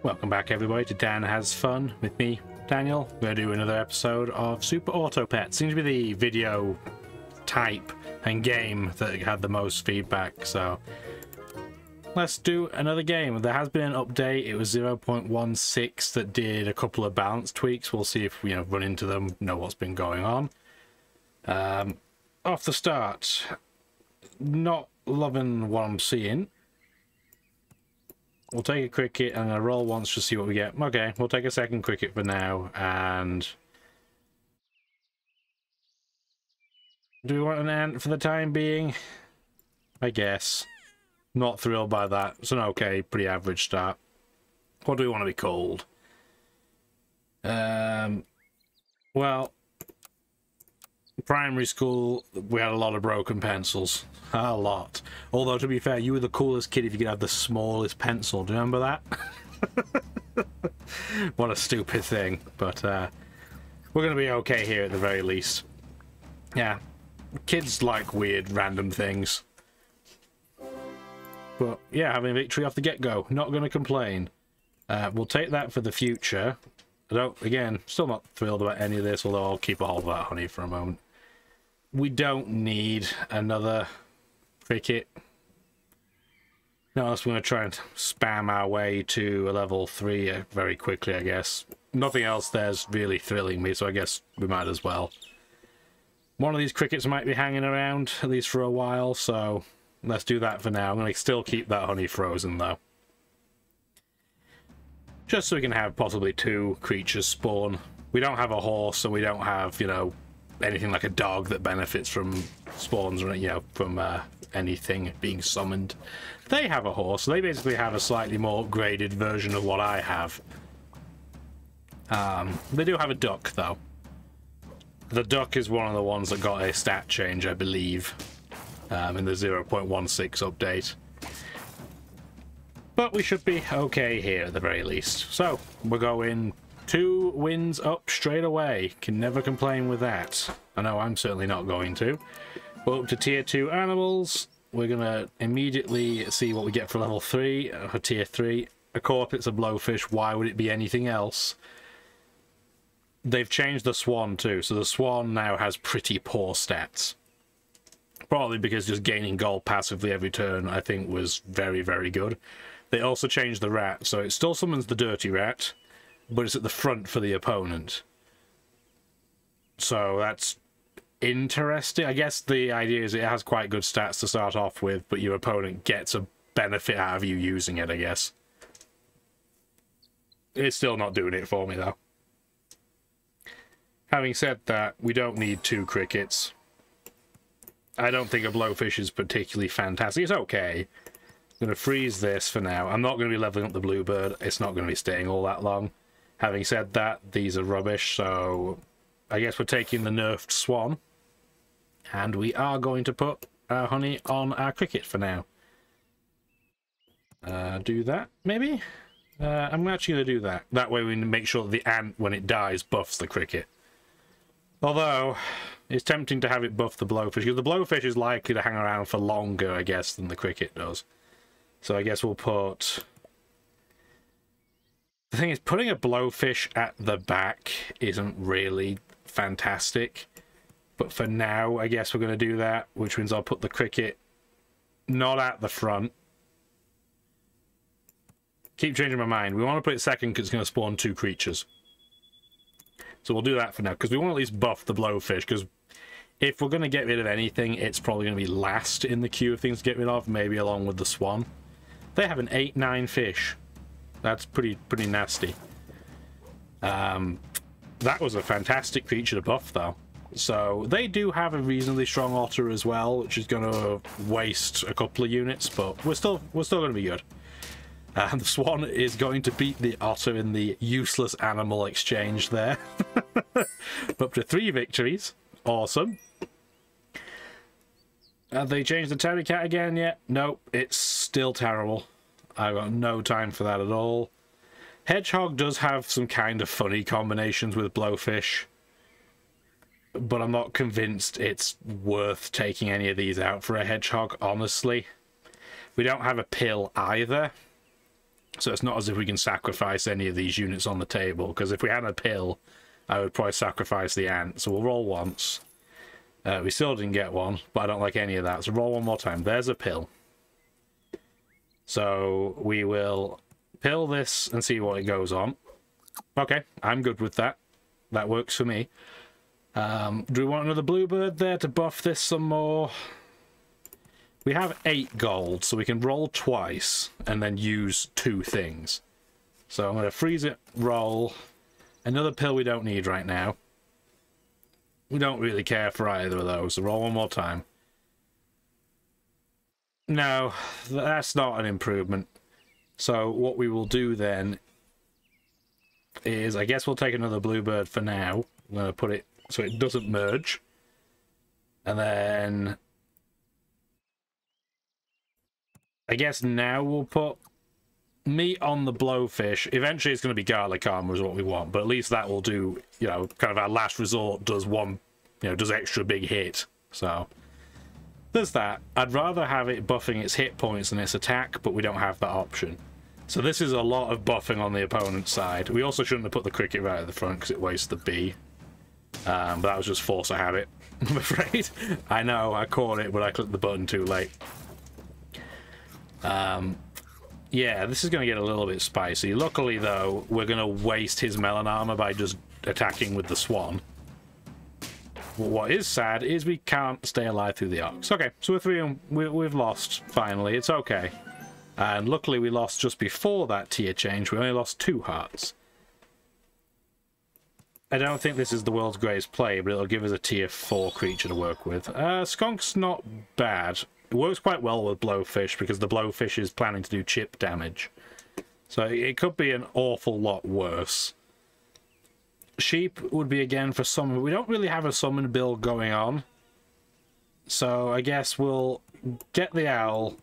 Welcome back everybody to Dan Has Fun with me, Daniel. We're going to do another episode of Super Auto Pet. Seems to be the video type and game that had the most feedback, so let's do another game. There has been an update. It was 0.16 that did a couple of balance tweaks. We'll see if we run into them, know what's been going on. Off the start, not loving what I'm seeing. We'll take a cricket and a roll once to see what we get. Okay, we'll take a second cricket for now, and do we want an ant for the time being? I guess. Not thrilled by that. It's an okay, pretty average start. What do we want to be called? Well, primary school, we had a lot of broken pencils. A lot. Although, to be fair, you were the coolest kid if you could have the smallest pencil. Do you remember that? What a stupid thing. But we're going to be okay here at the very least. Yeah. Kids like weird, random things. But, yeah, having victory off the get-go. Not going to complain. We'll take that for the future. Again, still not thrilled about any of this, although I'll keep a hold of that honey for a moment. We don't need another cricket. No, we're going to try and spam our way to a level 3 very quickly, I guess. Nothing else there's really thrilling me, so I guess we might as well. One of these crickets might be hanging around, at least for a while, so let's do that for now. I'm going to still keep that honey frozen, though. Just so we can have possibly 2 creatures spawn. We don't have a horse, so we don't have, anything like a dog that benefits from spawns or, from anything being summoned. They have a horse, so they basically have a slightly more upgraded version of what I have. They do have a duck, though. The duck is one of the ones that got a stat change, I believe, in the 0.16 update. But we should be okay here at the very least. So, we're going 2 wins up straight away. Can never complain with that. I know I'm certainly not going to. We're up to tier 2 animals. We're going to immediately see what we get for level 3, or tier 3. Of course, it's a blowfish. Why would it be anything else? They've changed the swan too, so the swan now has pretty poor stats. Probably because just gaining gold passively every turn, I think, was very, very good. They also changed the rat, so it still summons the dirty rat, but it's at the front for the opponent. So that's interesting. I guess the idea is it has quite good stats to start off with, but your opponent gets a benefit out of you using it, I guess. It's still not doing it for me, though. Having said that, we don't need 2 crickets. I don't think a blowfish is particularly fantastic. It's okay. I'm going to freeze this for now. I'm not going to be leveling up the bluebird. It's not going to be staying all that long. Having said that, these are rubbish, so I guess we're taking the nerfed swan. And we are going to put our honey on our cricket for now. Do that, maybe? I'm actually going to do that. That way we make sure that the ant, when it dies, buffs the cricket. Although, it's tempting to have it buff the blowfish, because the blowfish is likely to hang around for longer, I guess, than the cricket does. So I guess we'll put... The thing is, putting a blowfish at the back isn't really fantastic. But for now, I guess we're going to do that, which means I'll put the cricket not at the front. Keep changing my mind. We want to put it second because it's going to spawn 2 creatures. So we'll do that for now, because we want to at least buff the blowfish, because if we're going to get rid of anything, it's probably going to be last in the queue of things to get rid of, maybe along with the swan. They have an 8/9 fish. That's pretty nasty. That was a fantastic creature to buff, though. So they do have a reasonably strong otter as well, which is going to waste a couple of units, but we're still going to be good. The swan is going to beat the otter in the useless animal exchange there. Up to 3 victories. Awesome. Have they changed the terry cat again yet? Nope, it's still terrible. I've got no time for that at all. Hedgehog does have some kind of funny combinations with blowfish, but I'm not convinced it's worth taking any of these out for a hedgehog, honestly. We don't have a pill either. So it's not as if we can sacrifice any of these units on the table, because if we had a pill, I would probably sacrifice the ant. So we'll roll once. We still didn't get one, but I don't like any of that. So roll one more time. There's a pill. So we will pill this and see what it goes on. Okay, I'm good with that. That works for me. Do we want another bluebird there to buff this some more? We have 8 gold, so we can roll twice and then use 2 things. So I'm going to freeze it, roll. Another pill we don't need right now. We don't really care for either of those, so roll one more time. No, that's not an improvement. So what we will do then is, I guess we'll take another bluebird for now. I'm going to put it so it doesn't merge. And then I guess now we'll put meat on the blowfish. Eventually it's going to be garlic armor is what we want, but at least that will do, you know, kind of our last resort does one, you know, does extra big hit. So there's that. I'd rather have it buffing its hit points than its attack, but we don't have that option. So this is a lot of buffing on the opponent's side. We also shouldn't have put the cricket right at the front because it wastes the bee. But that was just force of habit, I'm afraid. I know, I caught it, but I clicked the button too late. Yeah, this is going to get a little bit spicy. Luckily, though, we're going to waste his melon armor by just attacking with the swan. What is sad is we can't stay alive through the arcs. Okay, so we're 3 and we've lost, finally. It's okay. And luckily we lost just before that tier change. We only lost 2 hearts. I don't think this is the world's greatest play, but it'll give us a tier 4 creature to work with. Skunk's not bad. It works quite well with blowfish because the blowfish is planning to do chip damage. So it could be an awful lot worse. Sheep would be again for summon. We don't really have a summon build going on. So I guess we'll get the owl,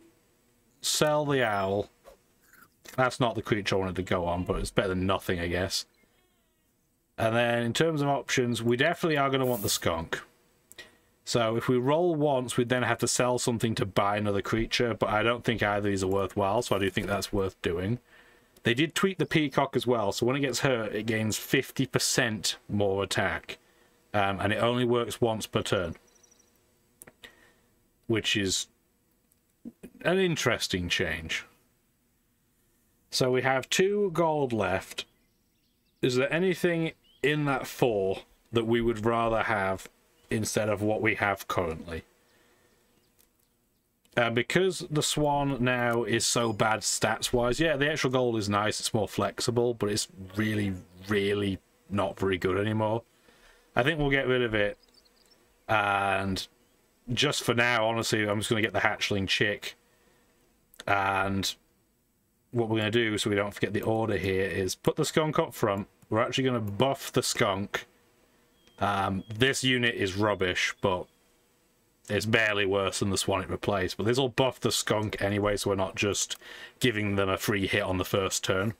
sell the owl. That's not the creature I wanted to go on, but it's better than nothing, I guess. And then in terms of options, we definitely are going to want the skunk. So if we roll once, we'd then have to sell something to buy another creature, but I don't think either of these are worthwhile, so I do think that's worth doing. They did tweak the peacock as well, so when it gets hurt, it gains 50% more attack. And it only works once per turn. Which is an interesting change. So we have 2 gold left. Is there anything in that 4 that we would rather have instead of what we have currently? Because the swan now is so bad stats-wise, yeah, the extra gold is nice, it's more flexible, but it's really, really not very good anymore. I think we'll get rid of it, and just for now, honestly, I'm just going to get the hatchling chick, and what we're going to do, so we don't forget the order here, is put the skunk up front. We're actually going to buff the skunk. This unit is rubbish, but it's barely worse than the swan it replaced. But this will buff the skunk anyway, so we're not just giving them a free hit on the first turn.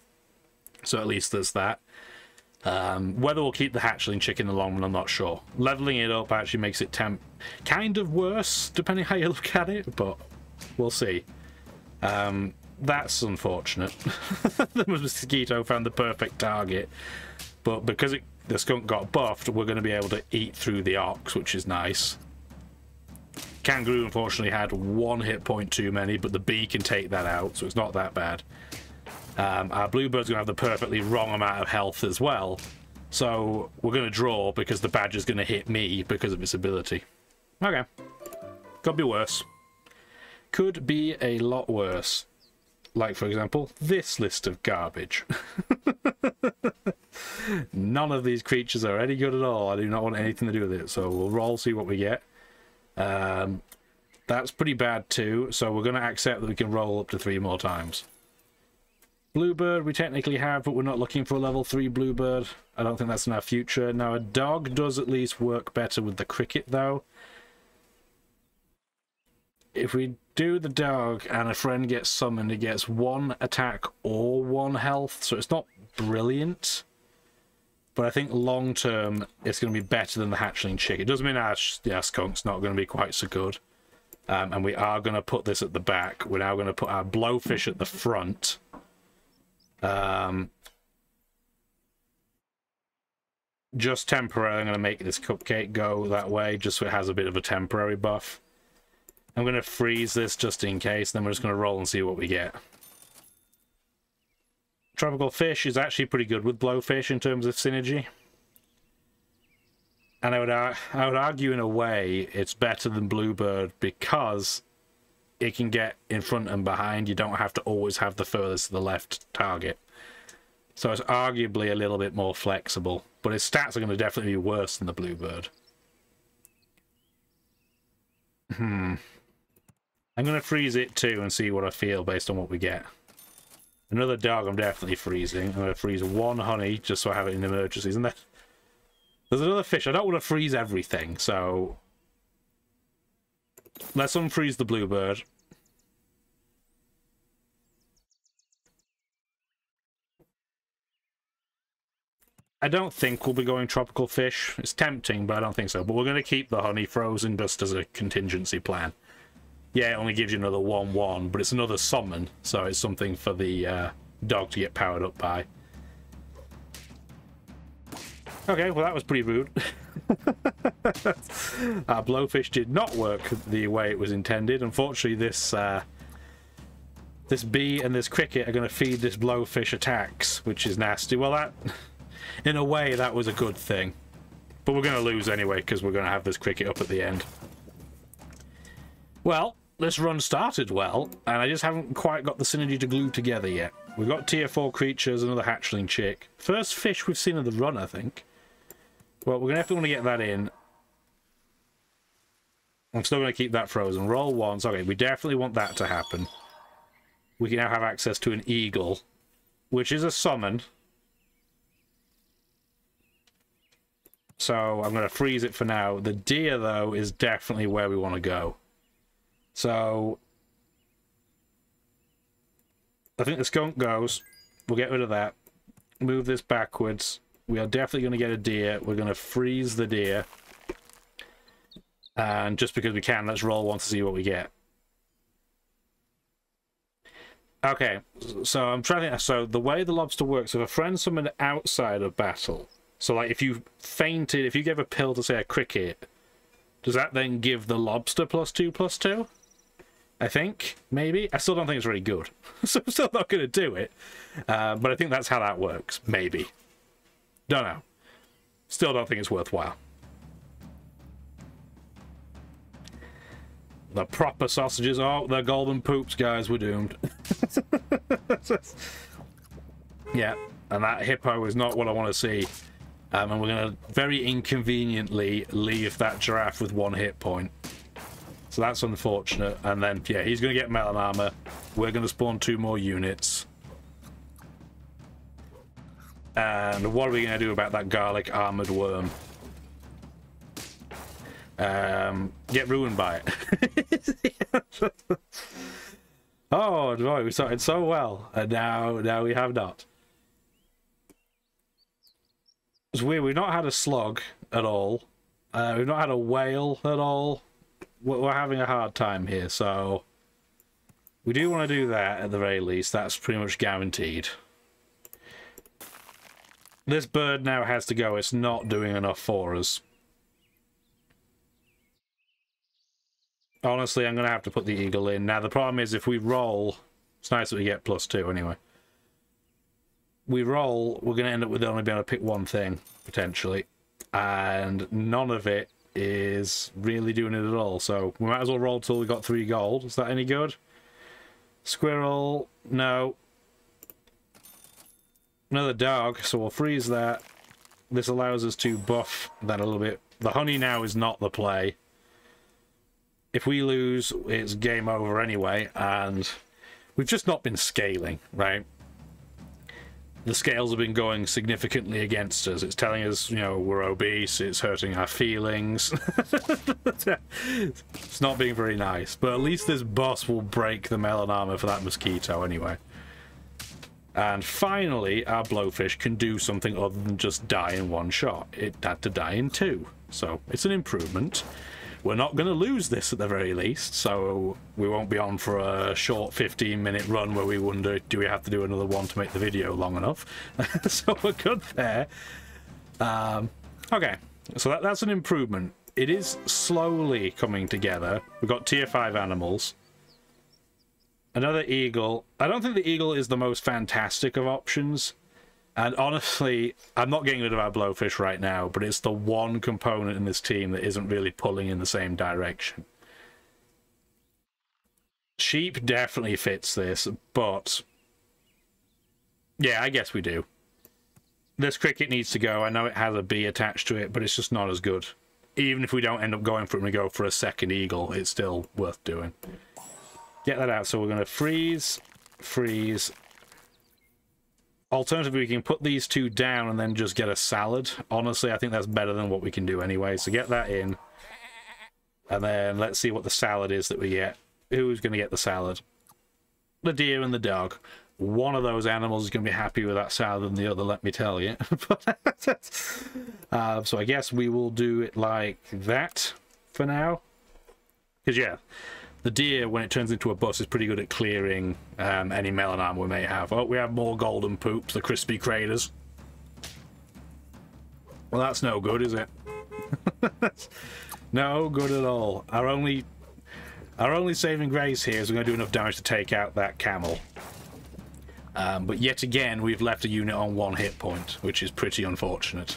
So at least there's that. Whether we'll keep the hatchling chick in the long run, I'm not sure. Leveling it up actually makes it kind of worse, depending how you look at it, but we'll see. That's unfortunate. The mosquito found the perfect target. But because the skunk got buffed, we're going to be able to eat through the ox, which is nice. Kangaroo, unfortunately, had 1 hit point too many, but the bee can take that out, so it's not that bad. Our bluebird's going to have the perfectly wrong amount of health as well. So we're going to draw because the badger's going to hit me because of its ability. Okay. Could be worse. Could be a lot worse. Like, for example, this list of garbage. None of these creatures are any good at all. I do not want anything to do with it. So we'll roll, see what we get. That's pretty bad too. So we're going to accept that we can roll up to 3 more times. Bluebird we technically have, but we're not looking for a level 3 bluebird. I don't think that's in our future. Now, a dog does at least work better with the cricket, though. If we do the dog and a friend gets summoned, it gets 1 attack or 1 health, so it's not brilliant. But I think long term, it's going to be better than the hatchling chick. It doesn't mean our skunk's not going to be quite so good. And we are going to put this at the back. We're now going to put our blowfish at the front. Just temporarily, I'm going to make this cupcake go that way, just so it has a bit of a temporary buff. I'm going to freeze this just in case, then we're just going to roll and see what we get. Tropical fish is actually pretty good with blowfish in terms of synergy. And I would argue in a way it's better than bluebird because it can get in front and behind. You don't have to always have the furthest to the left target. So it's arguably a little bit more flexible. But his stats are going to definitely be worse than the bluebird. I'm going to freeze it too and see what I feel based on what we get. Another dog I'm definitely freezing. I'm going to freeze one honey just so I have it in emergencies. And then there's another fish. I don't want to freeze everything, so let's unfreeze the bluebird. I don't think we'll be going tropical fish. It's tempting, but I don't think so. But we're going to keep the honey frozen just as a contingency plan. Yeah, it only gives you another 1/1, but it's another summon, so it's something for the dog to get powered up by. Okay, well that was pretty rude. Our blowfish did not work the way it was intended. Unfortunately, this bee and this cricket are going to feed this blowfish attacks, which is nasty. Well, that, in a way, that was a good thing. But we're going to lose anyway, because we're going to have this cricket up at the end. Well, this run started well, and I just haven't quite got the synergy to glue together yet. We've got tier 4 creatures, another hatchling chick. First fish we've seen of the run, I think. Well, we're going to want to get that in. I'm still going to keep that frozen. Roll once. Okay, we definitely want that to happen. We can now have access to an eagle, which is a summon. So I'm going to freeze it for now. The deer, though, is definitely where we want to go. So I think the skunk goes. We'll get rid of that. Move this backwards. We are definitely going to get a deer. We're going to freeze the deer. And just because we can, let's roll one to see what we get. Okay, so I'm trying to think. So the way the lobster works, if a friend summoned outside of battle, so like if you fainted, if you gave a pill to say a cricket, does that then give the lobster +2/+2? I think, maybe. I still don't think it's very good. So I'm still not going to do it. But I think that's how that works. Maybe. Don't know. Still don't think it's worthwhile. The proper sausages. Oh, they're golden poops, guys. We're doomed. Yeah, and that hippo is not what I want to see. And we're going to very inconveniently leave that giraffe with 1 hit point. So that's unfortunate. And then, yeah, he's going to get melon armor. We're going to spawn 2 more units. And what are we going to do about that garlic armored worm? Get ruined by it. Oh boy, we started so well, and now we have not. It's weird. We've not had a slug at all. We've not had a whale at all. We're having a hard time here, so we do want to do that at the very least. That's pretty much guaranteed. This bird now has to go. It's not doing enough for us. Honestly, I'm going to have to put the eagle in. Now, the problem is if we roll... It's nice that we get +2 anyway. We roll, we're going to end up with only being able to pick one thing, potentially. And none of it is really doing it at all. So we might as well roll till we got 3 gold. Is that any good? Squirrel, no. Another dog, so we'll freeze that. This allows us to buff that a little bit. The honey now is not the play. If we lose, it's game over anyway, and we've just not been scaling, right? The scales have been going significantly against us. It's telling us, you know, we're obese, it's hurting our feelings. It's not being very nice, but at least this boss will break the melon armor for that mosquito anyway. And finally, our blowfish can do something other than just die in 1 shot. It had to die in 2, so it's an improvement. we're not going to lose this at the very least, so we won't be on for a short 15-minute run where we wonder, do we have to do another one to make the video long enough? So we're good there. Okay, so that's an improvement. It is slowly coming together. We've got tier 5 animals. Another eagle. I don't think the eagle is the most fantastic of options. And honestly, I'm not getting rid of our blowfish right now, but it's the one component in this team that isn't really pulling in the same direction. Sheep definitely fits this, but yeah, I guess we do. This cricket needs to go. I know it has a bee attached to it, but it's just not as good. Even if we don't end up going for it and we go for a second eagle, it's still worth doing. Get that out. So we're going to freeze, freeze. Alternatively, we can put these two down and then just get a salad. Honestly, I think that's better than what we can do anyway. So get that in. And then let's see what the salad is that we get. Who's going to get the salad? The deer and the dog. One of those animals is going to be happy with that salad than the other, let me tell you. So I guess we will do it like that for now. Because, yeah, the deer, when it turns into a bus, is pretty good at clearing any melon arm we may have. Oh, we have more golden poops, the crispy craters. Well, that's no good, is it? No good at all. Our only saving grace here is we're going to do enough damage to take out that camel. But yet again, we've left a unit on 1 hit point, which is pretty unfortunate.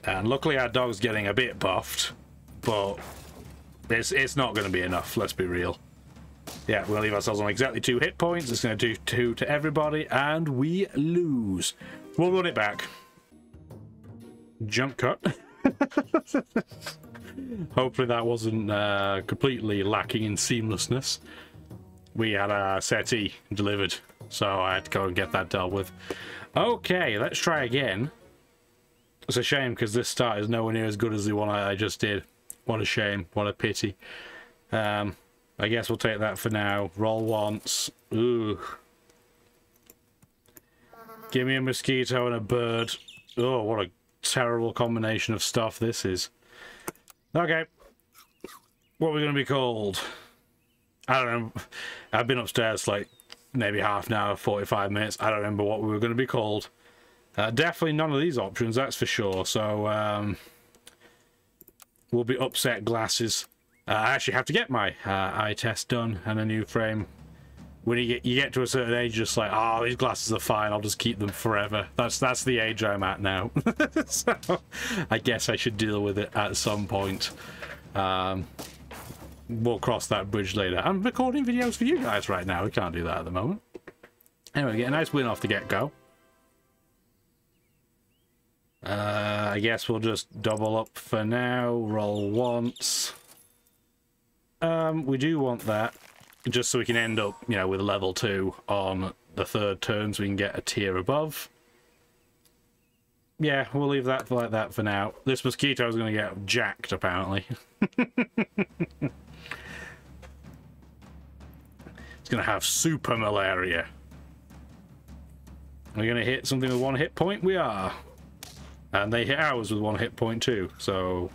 And luckily our dog's getting a bit buffed, but it's not going to be enough, let's be real. Yeah, we're going to leave ourselves on exactly 2 hit points. It's going to do 2 to everybody, and we lose. We'll run it back. Jump cut. Hopefully that wasn't completely lacking in seamlessness. We had a settee delivered, so I had to go and get that dealt with. Okay, let's try again. It's a shame because this start is nowhere near as good as the one I just did. What a shame, what a pity. I guess we'll take that for now. Roll once. Ooh. Give me a mosquito and a bird. Oh, what a terrible combination of stuff this is. Okay. What are we going to be called? I don't know. I've been upstairs like maybe half an hour, 45 minutes. I don't remember what we were going to be called. Definitely none of these options, that's for sure. So we'll be upset glasses. I actually have to get my eye test done and a new frame. When you get to a certain age, just like, oh, these glasses are fine. I'll just keep them forever. That's the age I'm at now. So I guess I should deal with it at some point. We'll cross that bridge later. I'm recording videos for you guys right now. We can't do that at the moment. Anyway, get a nice win off the get-go. I guess we'll just double up for now. Roll once. We do want that, just so we can end up, you know, with a level 2 on the 3rd turn, so we can get a tier above. Yeah, we'll leave that like that for now. This mosquito is going to get jacked, apparently. It's going to have super malaria. We're going to hit something with 1 hit point? We are. And they hit ours with 1 hit point too, so...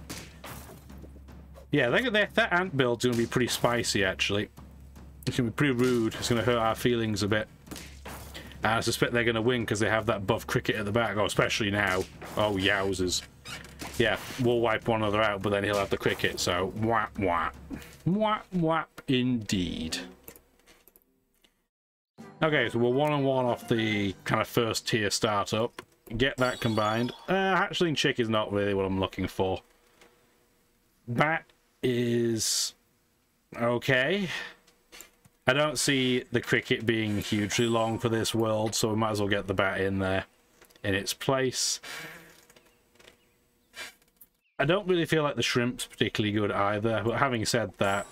Yeah, that ant build's going to be pretty spicy, actually. It's going to be pretty rude. It's going to hurt our feelings a bit. And I suspect they're going to win because they have that buff cricket at the back. Oh, especially now. Oh, yowzers. Yeah, we'll wipe one another out, but then he'll have the cricket, so... Whap, whap. Whap, whap, indeed. Okay, so we're 1-1 off the kind of first tier startup. Get that combined. Hatchling chick is not really what I'm looking for. Bat is okay. I don't see the cricket being hugely long for this world, so we might as well get the bat in there in its place. I don't really feel like the shrimp's particularly good either, but having said that,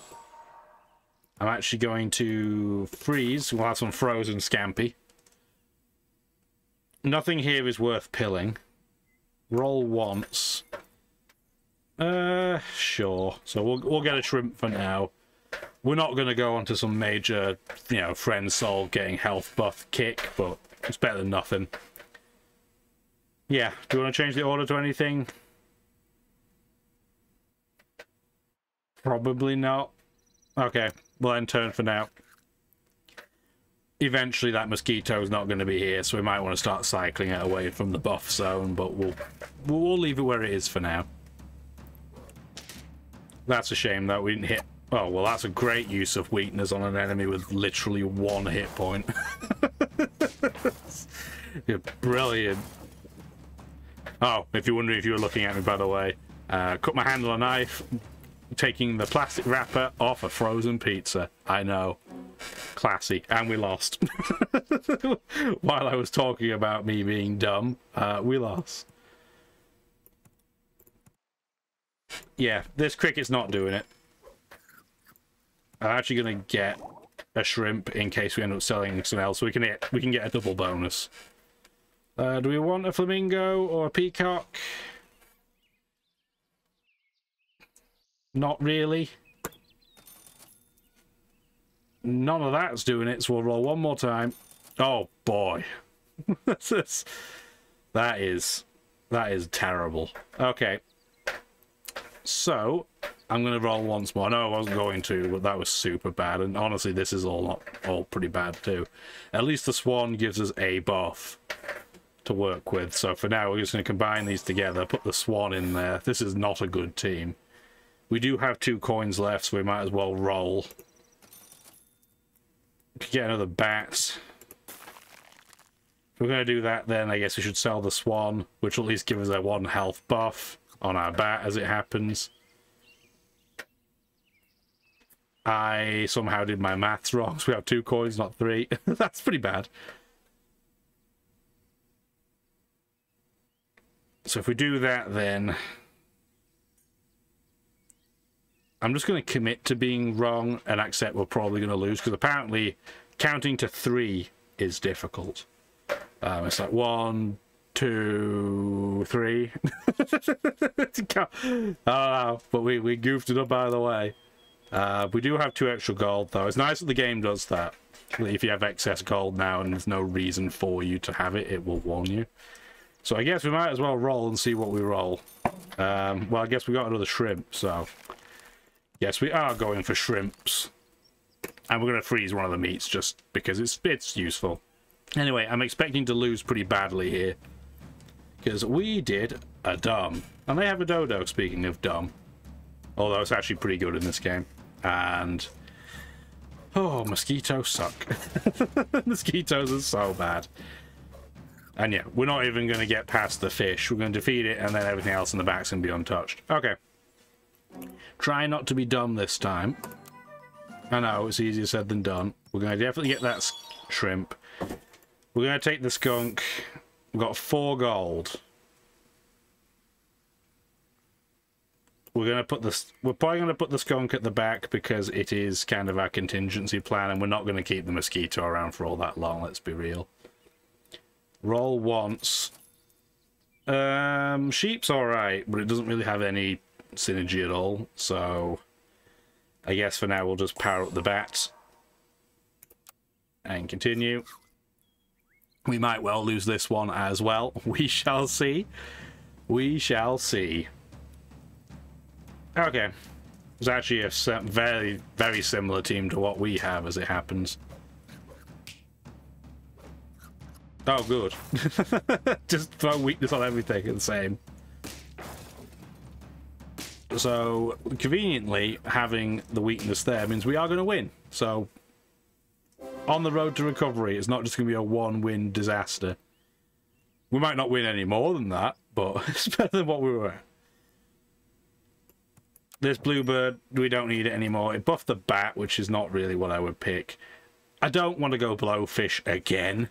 I'm actually going to freeze. We'll have some frozen scampi. Nothing here is worth pilling. Roll once. Sure. So we'll get a shrimp for now. We're not going to go on to some major, you know, friend soul getting health buff kick, but it's better than nothing. Yeah. Do you want to change the order to anything? Probably not. Okay, we'll end turn for now. Eventually that mosquito's not going to be here, so we might want to start cycling it away from the buff zone, but we'll leave it where it is for now. That's a shame that we didn't hit. Oh, well, that's a great use of weakness on an enemy with literally 1 hit point. You're brilliant. Oh, if you're wondering if you were looking at me, by the way, cut my hand on a knife, taking the plastic wrapper off a frozen pizza. I know. Classy. And we lost. While I was talking about me being dumb, we lost. Yeah, this cricket's not doing it. I'm actually going to get a shrimp in case we end up selling something else, so we can get a double bonus. Do we want a flamingo or a peacock? Not really. None of that's doing it, so we'll roll one more time. Oh boy. That is terrible. Okay. So, I'm going to roll once more. No, I wasn't going to, but that was super bad. And honestly, this is all pretty bad too. At least the swan gives us a buff to work with. So for now, we're just going to combine these together, put the swan in there. This is not a good team. We do have 2 coins left, so we might as well roll. We could get another bat. If we're going to do that, then I guess we should sell the swan, which will at least give us a 1 health buff on our bat as it happens. I somehow did my maths wrong, so we have 2 coins, not 3. That's pretty bad. So if we do that, then I'm just going to commit to being wrong and accept we're probably going to lose, because apparently counting to 3 is difficult. It's like 1, 2, 3. Oh, but we goofed it up either way. We do have 2 extra gold, though. It's nice that the game does that. If you have excess gold now and there's no reason for you to have it, it will warn you. So I guess we might as well roll and see what we roll. Well, I guess we got another shrimp, so yes, we are going for shrimps. And we're going to freeze one of the meats just because it's useful. Anyway, I'm expecting to lose pretty badly here, because we did a dumb. And they have a dodo, speaking of dumb. Although it's actually pretty good in this game. And oh, mosquitoes suck. Mosquitoes are so bad. And yeah, we're not even going to get past the fish. We're going to defeat it, and then everything else in the back's going to be untouched. Okay. Try not to be dumb this time. I know, it's easier said than done. We're going to definitely get that shrimp. We're going to take the skunk. We've got 4 gold. We're probably going to put the skunk at the back because it is kind of our contingency plan, and we're not going to keep the mosquito around for all that long, let's be real. Roll once. Sheep's alright, but it doesn't really have any synergy at all, so I guess for now we'll just power up the bat and continue. We might well lose this one as well. We shall see. We shall see. Okay. It's actually a very, very similar team to what we have as it happens. Oh, good. Just throw weakness on everything and the same. So, conveniently, having the weakness there means we are going to win. So, on the road to recovery, it's not just going to be a 1-win disaster. We might not win any more than that, but it's better than what we were at. This bluebird, we don't need it anymore. It buffed the bat, which is not really what I would pick. I don't want to go blowfish again.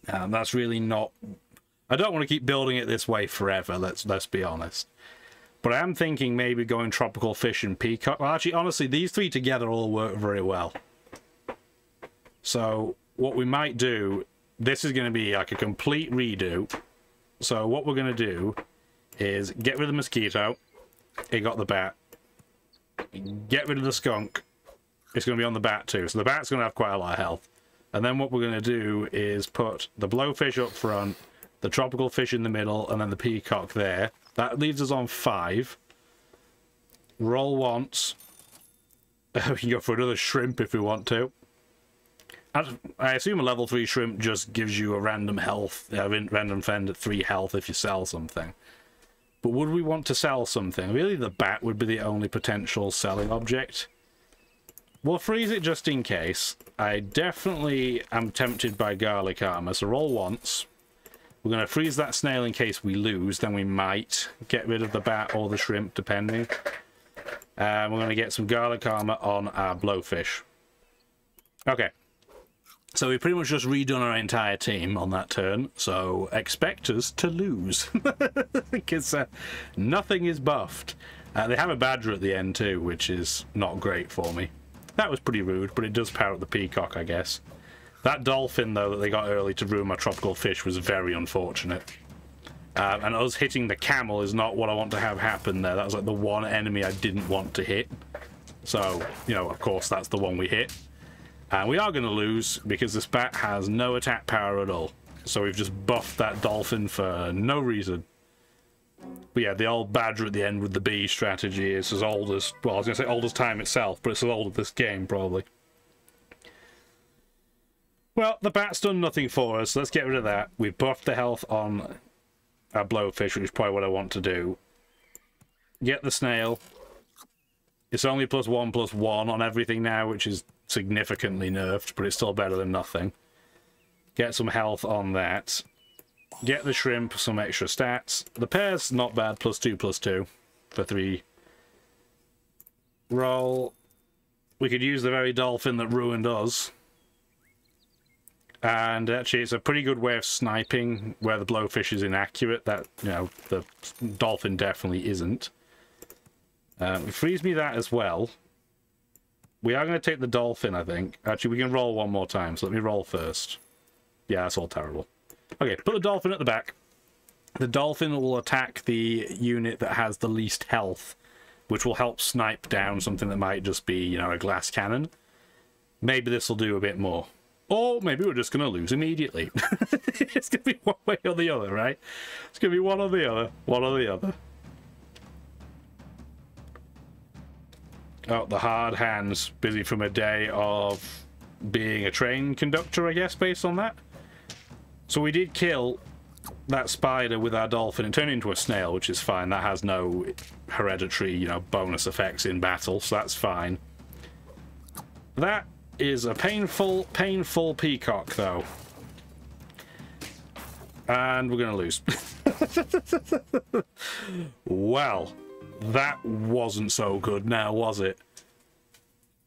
That's really not... I don't want to keep building it this way forever, let's be honest. But I am thinking maybe going tropical fish and peacock. Well, actually, honestly, these 3 together all work very well. So, what we might do... This is going to be like a complete redo. So, what we're going to do is get rid of the mosquito. It got the bat. Get rid of the skunk. It's going to be on the bat too. So, the bat's going to have quite a lot of health. And then what we're going to do is put the blowfish up front, the tropical fish in the middle, and then the peacock there. That leaves us on 5. Roll once. We can go for another shrimp if we want to. I assume a level 3 shrimp just gives you a random health, random fend at 3 health if you sell something. But would we want to sell something? Really, the bat would be the only potential selling object. We'll freeze it just in case. I definitely am tempted by garlic armor, so roll once. We're going to freeze that snail in case we lose, then we might get rid of the bat or the shrimp, depending. We're going to get some garlic armor on our blowfish. Okay. So we've pretty much just redone our entire team on that turn, so expect us to lose. Because nothing is buffed. They have a badger at the end too, which is not great for me. That was pretty rude, but it does power up the peacock, I guess. That dolphin, though, that they got early to ruin my tropical fish was very unfortunate. And us hitting the camel is not what I want to have happen there. That was like the one enemy I didn't want to hit. So, you know, of course, that's the one we hit. And we are going to lose because this bat has no attack power at all. So we've just buffed that dolphin for no reason. But yeah, the old badger at the end with the bee strategy is as old as, well, I was going to say old as time itself, but it's as old as this game, probably. Well, the bat's done nothing for us, so let's get rid of that. We've buffed the health on our blowfish, which is probably what I want to do. Get the snail. It's only +1/+1 on everything now, which is significantly nerfed, but it's still better than nothing. Get some health on that. Get the shrimp, some extra stats. The pear's not bad, +2/+2 for 3. Roll. We could use the very dolphin that ruined us. And actually, it's a pretty good way of sniping where the blowfish is inaccurate. That, you know, the dolphin definitely isn't. Freeze me that as well. We are going to take the dolphin, I think. Actually, we can roll one more time, so let me roll first. Yeah, that's all terrible. Okay, put the dolphin at the back. The dolphin will attack the unit that has the least health, which will help snipe down something that might just be, you know, a glass cannon. Maybe this will do a bit more. Or maybe we're just going to lose immediately. It's going to be one way or the other, right? It's going to be one or the other. One or the other. Oh, the hard hands. Busy from a day of being a train conductor, I guess, based on that. So we did kill that spider with our dolphin and turn it into a snail, which is fine. That has no hereditary, you know, bonus effects in battle, so that's fine. That is a painful, painful peacock, though. And we're going to lose. Well, that wasn't so good now, was it?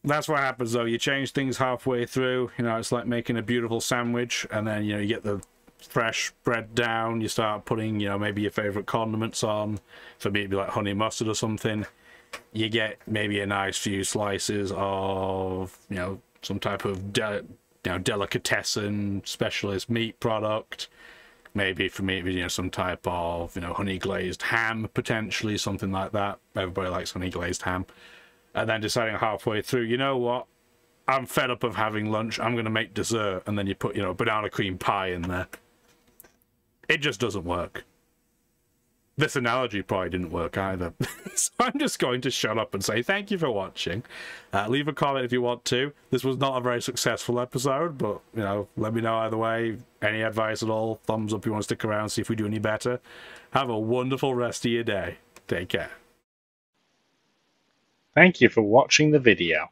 That's what happens, though. You change things halfway through. You know, it's like making a beautiful sandwich, and then, you know, you get the fresh bread down, you start putting, you know, maybe your favorite condiments on. For me, it'd be like honey mustard or something. You get maybe a nice few slices of, you know, some type of delicatessen specialist meat product. Maybe for me, you know, some type of, you know, honey glazed ham, potentially, something like that. Everybody likes honey glazed ham. And then deciding halfway through, you know what? I'm fed up of having lunch. I'm going to make dessert. And then you put, you know, banana cream pie in there. It just doesn't work. This analogy probably didn't work either. So I'm just going to shut up and say thank you for watching. Leave a comment if you want to. This was not a very successful episode, but, you know, let me know either way. Any advice at all? Thumbs up if you want to stick around, see if we do any better. Have a wonderful rest of your day. Take care. Thank you for watching the video.